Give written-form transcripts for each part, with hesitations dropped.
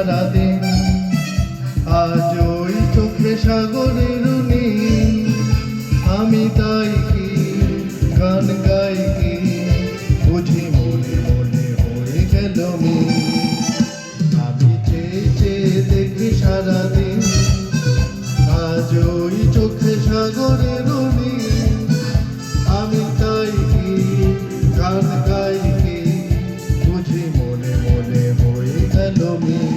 সারাদিন। আজ ওই চোখে সাগরের নীল, আমি তাই কি গান গাই কি, বুঝি মনে মনে হয়ে গেল মিল। আমি চেয়ে চেয়ে দেখি সারাদিন, আজ ওই চোখে সাগরের নীল, আমি তাই কি গান গাই কি, বুঝি মনে মনে হয়ে গেল মিল।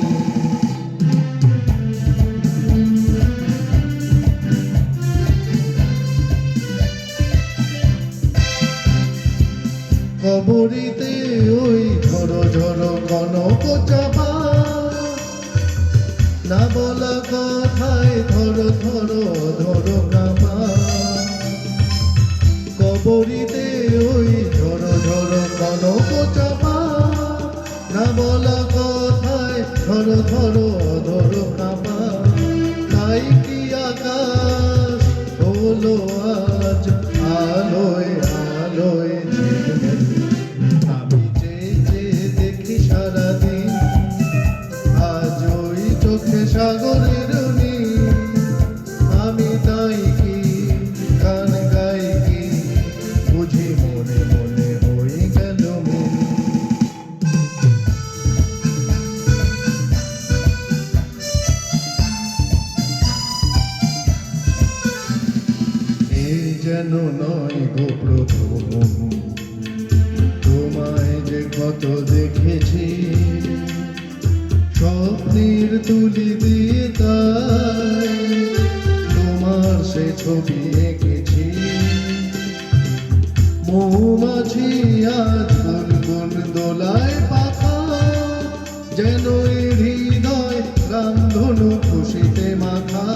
কবরীতে ওই ঝড়ো ঝড়ো কনক চাপা, না বলা কথায় ধরো ধরো ধরো কামা। কবরীতে ওই ঝড়ো ঝড়ো কনক চাপা, না বলা কথায় ধরো ধরো ধরো কামা। তাই কি আকাশ হলো আজ আলোয় আলোয় ঝিলমিল। আমি চেয়ে চেয়ে দেখি সারাদিন, আজ ওই চোখে সাগরের নীল, আমি তাই কি গান গাই কি, বুঝি মনে মনে হয়ে গেল মিল। এই যেন নয় গো প্রথম, তোমায় যে কত দেখেছি, স্বপ্নের তুলি দিয়ে তাই তোমার সে ছবি এঁকেছি। মৌমাছি আজ গুনগুন দোলায় পাখা, যেন এ হৃদয় রামধনু খুশিতে মাখা।